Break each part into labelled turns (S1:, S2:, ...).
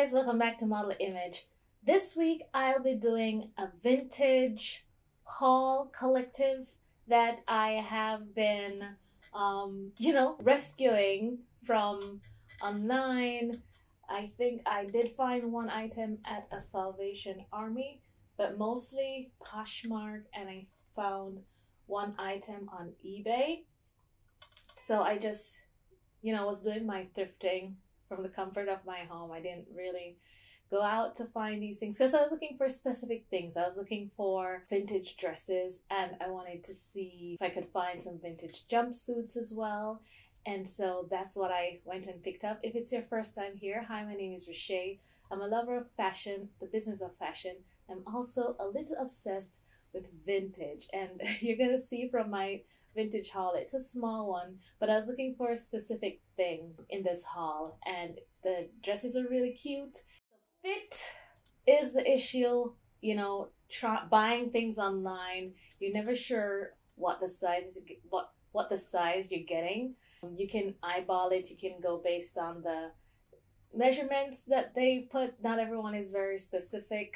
S1: guys, welcome back to Model Image. This week I'll be doing a vintage haul collective that I have been, rescuing from online. I think I did find one item at a Salvation Army, but mostly Poshmark, and I found one item on eBay. So I just, was doing my thrifting from the comfort of my home. I didn't really go out to find these things because I was looking for specific things. I was looking for vintage dresses, and I wanted to see if I could find some vintage jumpsuits as well. And so that's what I went and picked up. If it's your first time here, hi, my name is Rashay. I'm a lover of fashion, the business of fashion. I'm also a little obsessed with vintage, and you're gonna see from my vintage haul, it's a small one, but I was looking for specific things in this haul, and the dresses are really cute. The fit is the issue. Buying things online, you're never sure what the size is, what the size you're getting. You can eyeball it, you can go based on the measurements that they put. Not everyone is very specific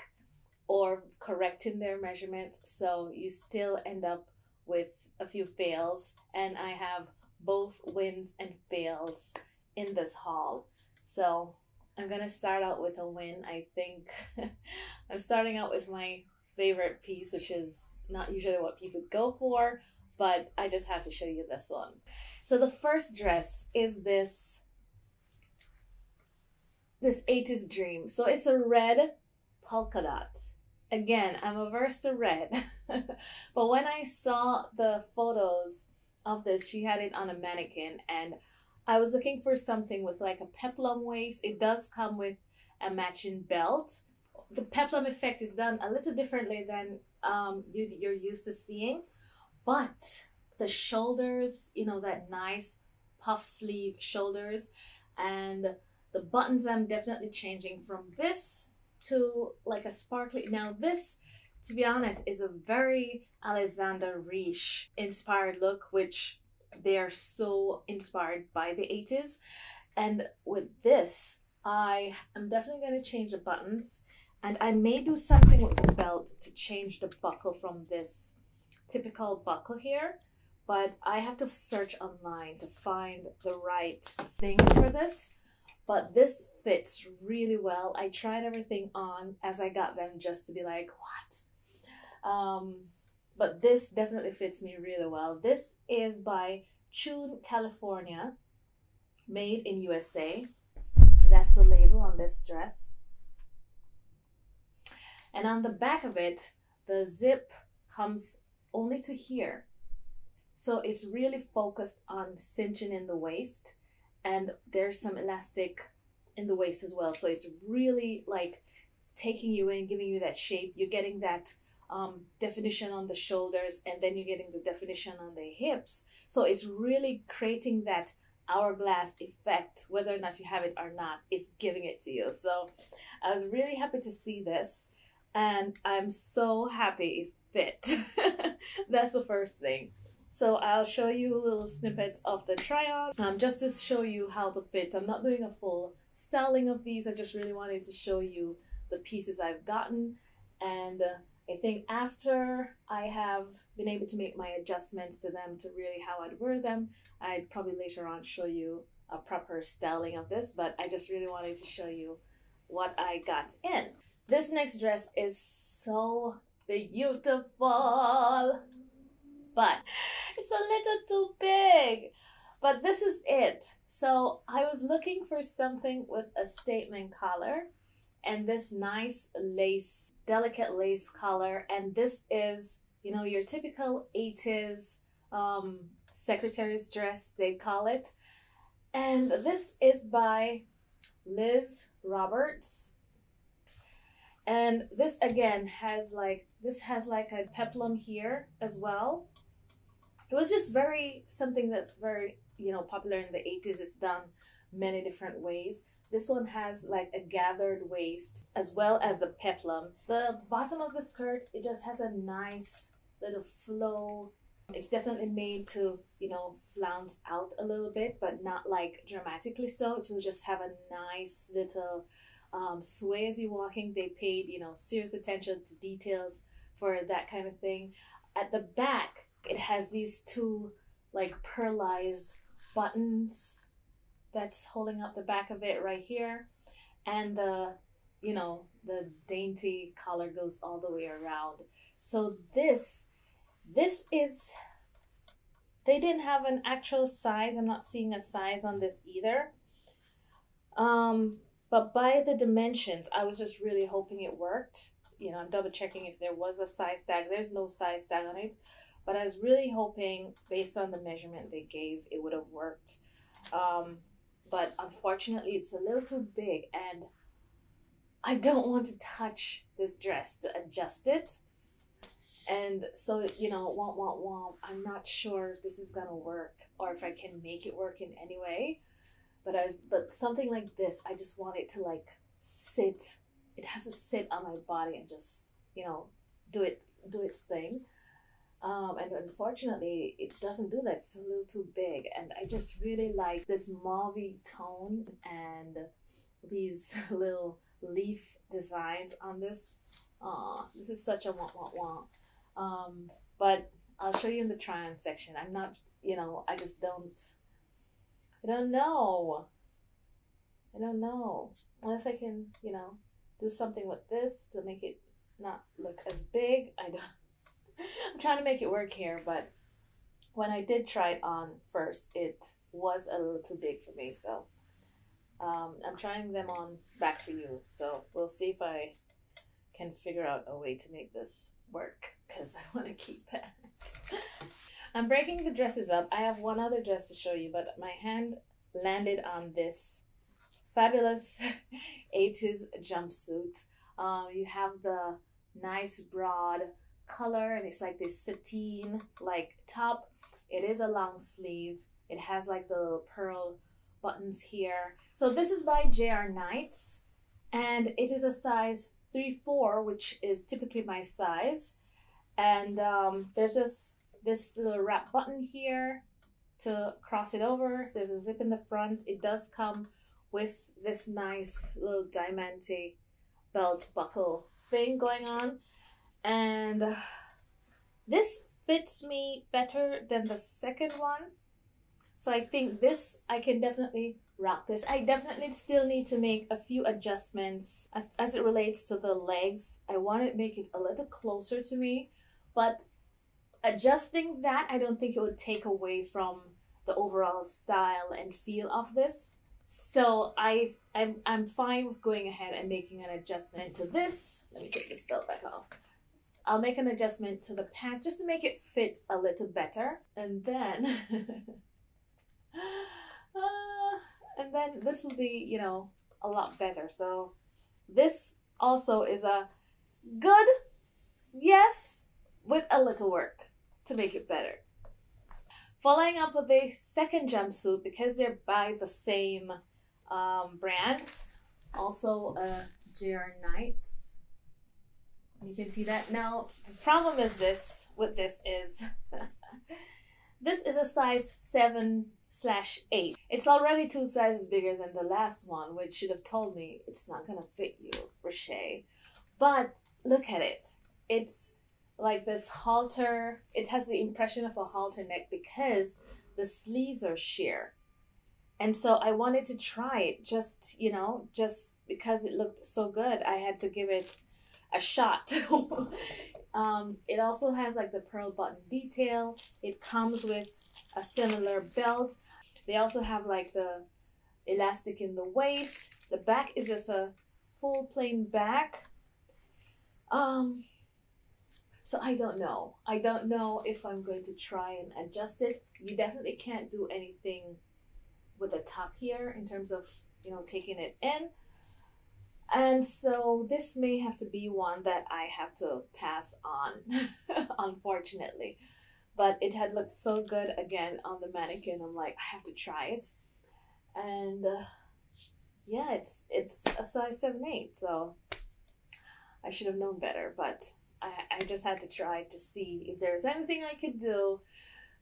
S1: or correct in their measurements, so you still end up with a few fails, and I have both wins and fails in this haul. So I'm gonna start out with a win. I think I'm starting out with my favorite piece, which is not usually what people go for, but I just have to show you this one. So the first dress is this 80s dream. So it's a red polka dot. Again, I'm averse to red, but when I saw the photos of this, she had it on a mannequin, and I was looking for something with like a peplum waist. It does come with a matching belt. The peplum effect is done a little differently than you're used to seeing, but the shoulders, that nice puff sleeve shoulders, and the buttons, I'm definitely changing from this to like a sparkly. Now this, to be honest, is a very Alexander Riche inspired look, which they are so inspired by the 80s. And with this, I am definitely going to change the buttons, and I may do something with the belt to change the buckle from this typical buckle here, but I have to search online to find the right things for this. But this fits really well. I tried everything on as I got them just to be like, what? But this definitely fits me really well. This is by Tune, California, made in USA. That's the label on this dress. And on the back of it, the zip comes only to here. So it's really focused on cinching in the waist, and there's some elastic in the waist as well. So it's really like taking you in, giving you that shape. You're getting that definition on the shoulders, and then you're getting the definition on the hips. So it's really creating that hourglass effect. Whether or not you have it or not, it's giving it to you. So I was really happy to see this, and I'm so happy it fit. That's the first thing. So I'll show you little snippets of the try-on, just to show you how the fit. I'm not doing a full styling of these. I just really wanted to show you the pieces I've gotten. And I think after I have been able to make my adjustments to them to really how I'd wear them, I'd probably later on show you a proper styling of this, but I just really wanted to show you what I got in. This next dress is so beautiful, but it's a little too big, but this is it. So I was looking for something with a statement collar, and this nice lace, delicate lace collar, and this is, your typical 80s secretary's dress, they call it. And this is by Liz Roberts, and this again has like a peplum here as well. It was just something that's very, popular in the 80s. It's done many different ways. This one has like a gathered waist as well as the peplum. The bottom of the skirt, it just has a nice little flow. It's definitely made to, flounce out a little bit, but not like dramatically so. It will just have a nice little sway as you're walking. They paid, you know, serious attention to details for that kind of thing. At the back, it has these two like pearlized buttons that's holding up the back of it right here. And the, you know, the dainty collar goes all the way around. So this is, they didn't have an actual size. I'm not seeing a size on this either. But by the dimensions, I was just really hoping it worked. You know, I'm double checking if there was a size tag. There's no size tag on it, but I was really hoping based on the measurement they gave, it would have worked. But unfortunately it's a little too big and I don't want to touch this dress to adjust it. And so, you know, I'm not sure if this is gonna work or if I can make it work in any way. But something like this, I just want it to like sit. It has to sit on my body and just, you know, do its thing. And unfortunately, it doesn't do that. It's a little too big. And I just really like this mauve tone and these little leaf designs on this. This is such a want. But I'll show you in the try-on section. I'm not, you know, I don't know. Unless I can, you know, do something with this to make it not look as big. I'm trying to make it work here, but when I did try it on first, it was a little too big for me. So I'm trying them on back for you. So we'll see if I can figure out a way to make this work because I want to keep it. I'm breaking the dresses up. I have one other dress to show you, but my hand landed on this fabulous 80s jumpsuit. You have the nice broad color and it's like this sateen like top. It is a long sleeve. It has like the little pearl buttons here. So this is by J.R. Knights and it is a size 3-4, which is typically my size. And there's just this little wrap button here to cross it over. There's a zip in the front. It does come with this nice little diamante belt buckle thing going on. And this fits me better than the second one. So I think this, I can definitely rock this. I definitely still need to make a few adjustments as it relates to the legs. I want to make it a little closer to me, but adjusting that, I don't think it would take away from the overall style and feel of this. So I'm fine with going ahead and making an adjustment to this. Let me take this belt back off. I'll make an adjustment to the pants just to make it fit a little better. And then, this will be, you know, a lot better. So this also is a good, yes, with a little work to make it better. Following up with the second jumpsuit, because they're by the same brand, also J.R. Knights. You can see that. Now, the problem is this is a size 7/8. It's already 2 sizes bigger than the last one, which should have told me it's not gonna fit you, Rocher. But look at it. It's like this halter. It has the impression of a halter neck because the sleeves are sheer. And so I wanted to try it just, you know, just because it looked so good. I had to give it a shot. It also has like the pearl button detail. It comes with a similar belt. They also have like the elastic in the waist. The back is just a full plain back. So I don't know. I don't know if I'm going to try and adjust it. You definitely can't do anything with the top here in terms of, you know, taking it in. And so this may have to be one that I have to pass on, unfortunately. But it had looked so good again on the mannequin. I'm like, I have to try it. And yeah, it's a size 7/8, so I should have known better. But I just had to try to see if there's anything I could do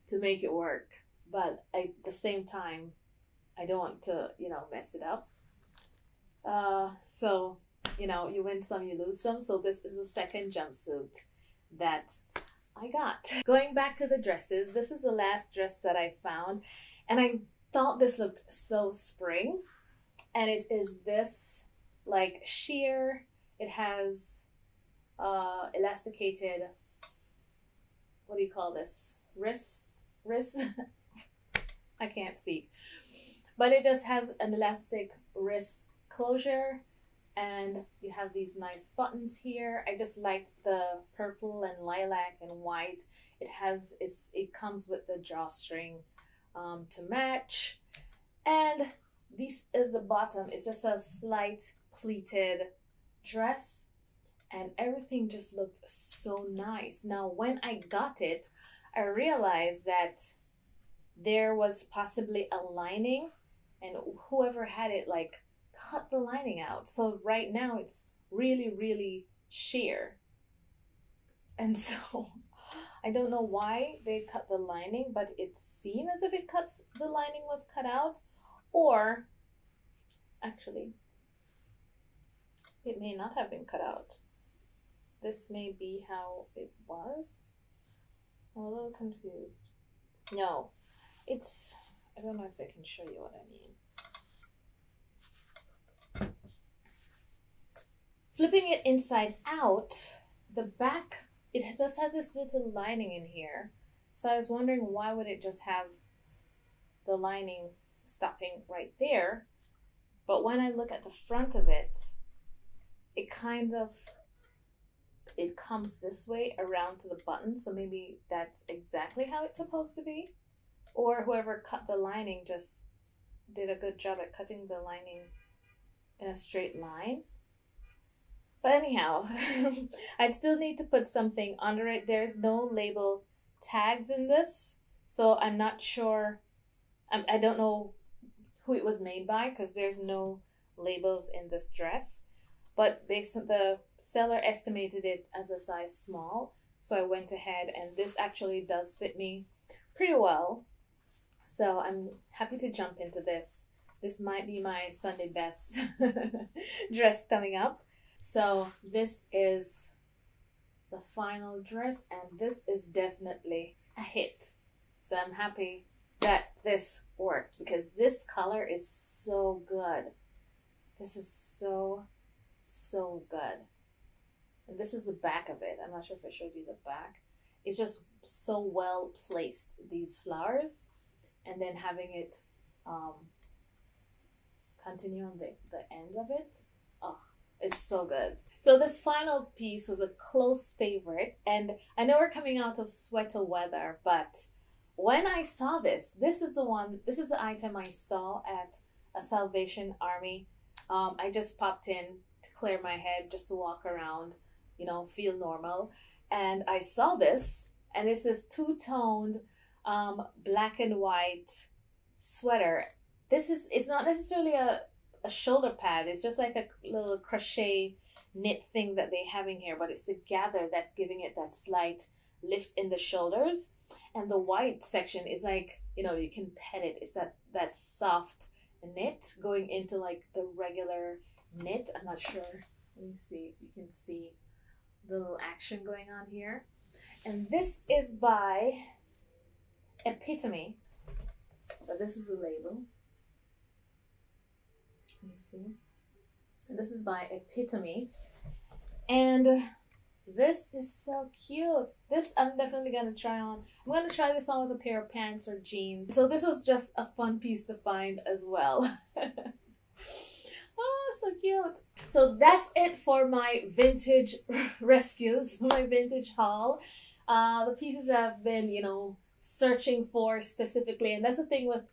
S1: to make it work. But at the same time, I don't want to, you know, mess it up. So, you know, you win some, you lose some. So this is the second jumpsuit that I got. Going back to the dresses, this is the last dress that I found, and I thought this looked so spring. And it is this like sheer, it has elasticated, what do you call this? Wrist? I can't speak. But it just has an elastic wrist closure, and you have these nice buttons here. I just liked the purple and lilac and white. It comes with the drawstring to match. And this is the bottom. It's just a slight pleated dress, and everything just looked so nice. Now, when I got it, I realized that there was possibly a lining, and whoever had it like cut the lining out. So right now it's really, really sheer. And so I don't know why they cut the lining, but it seemed as if the lining was cut out, or actually it may not have been cut out. This may be how it was. I'm a little confused. No, I don't know if I can show you what I mean. Flipping it inside out, the back, it just has this little lining in here. So I was wondering, why would it just have the lining stopping right there? But when I look at the front of it, it comes this way around to the button. So maybe that's exactly how it's supposed to be. Or whoever cut the lining just did a good job at cutting the lining in a straight line. But anyhow, I still need to put something under it. There's no label tags in this, so I'm not sure. I don't know who it was made by, because there's no labels in this dress. But the seller estimated it as a size small, so I went ahead, and this actually does fit me pretty well. So I'm happy to jump into this. This might be my Sunday best dress coming up. So this is the final dress, and this is definitely a hit. So I'm happy that this worked, because this color is so good. This is so good. And this is the back of it. I'm not sure if I showed you the back. It's just so well placed, these flowers, and then having it continue on the end of it. Oh, it's so good. So this final piece was a close favorite, and I know we're coming out of sweater weather, but when I saw this is the item I saw at a Salvation Army. I just popped in to clear my head, just to walk around, you know, feel normal. And I saw this, and it's this two-toned black and white sweater. It's not necessarily a shoulder pad. It's just like a little crochet knit thing that they have in here, but it's the gather that's giving it that slight lift in the shoulders. And the white section is like, you know, you can pet it. It's that soft knit going into like the regular knit. I'm not sure. Let me see if you can see the little action going on here. And this is by Epitome. But this is a label. Can you see? And this is by Epitome. And this is so cute. This I'm definitely gonna try on. I'm gonna try this on with a pair of pants or jeans. So this was just a fun piece to find as well. Oh, so cute. So that's it for my vintage rescues, my vintage haul. The pieces I've been, you know, searching for specifically. And that's the thing with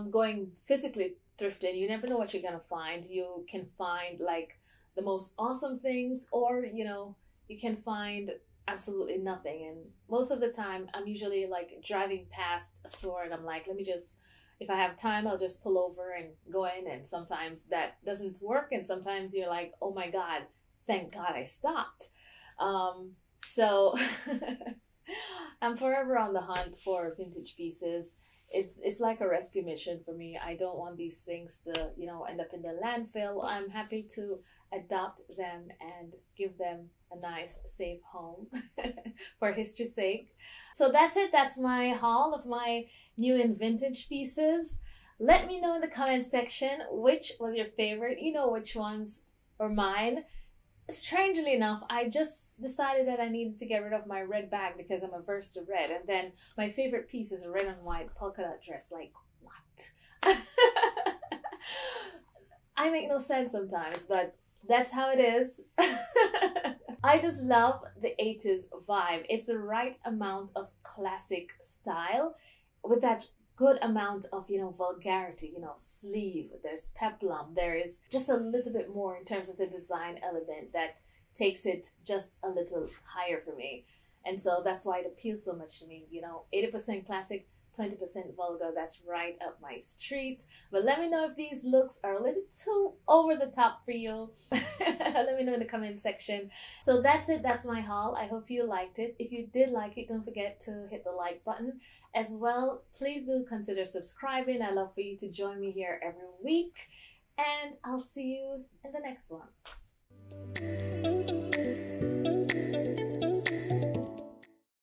S1: going physically thrifting. You never know what you're gonna find. You can find like the most awesome things, or, you know, you can find absolutely nothing. And most of the time I'm usually like driving past a store and I'm like, let me just, if I have time, I'll just pull over and go in. And sometimes that doesn't work, and sometimes you're like, oh my God, thank God I stopped. So I'm forever on the hunt for vintage pieces. it's like a rescue mission for me. I don't want these things to, you know, end up in the landfill. I'm happy to adopt them and give them a nice safe home for history's sake. So that's it. That's my haul of my new and vintage pieces. Let me know in the comment section which was your favorite. You know which ones are mine. Strangely enough, I just decided that I needed to get rid of my red bag because I'm averse to red. And then my favorite piece is a red and white polka dot dress. Like, what? I make no sense sometimes, but that's how it is. I just love the 80s vibe. It's the right amount of classic style with that good amount of, you know, vulgarity, you know, sleeve, there's peplum, there is just a little bit more in terms of the design element that takes it just a little higher for me. And so that's why it appeals so much to me, you know, 80% classic, 20% vulgar. That's right up my street. But let me know if these looks are a little too over the top for you. Let me know in the comment section. So that's it. That's my haul. I hope you liked it. If you did like it, don't forget to hit the like button as well. Please do consider subscribing. I'd love for you to join me here every week. And I'll see you in the next one.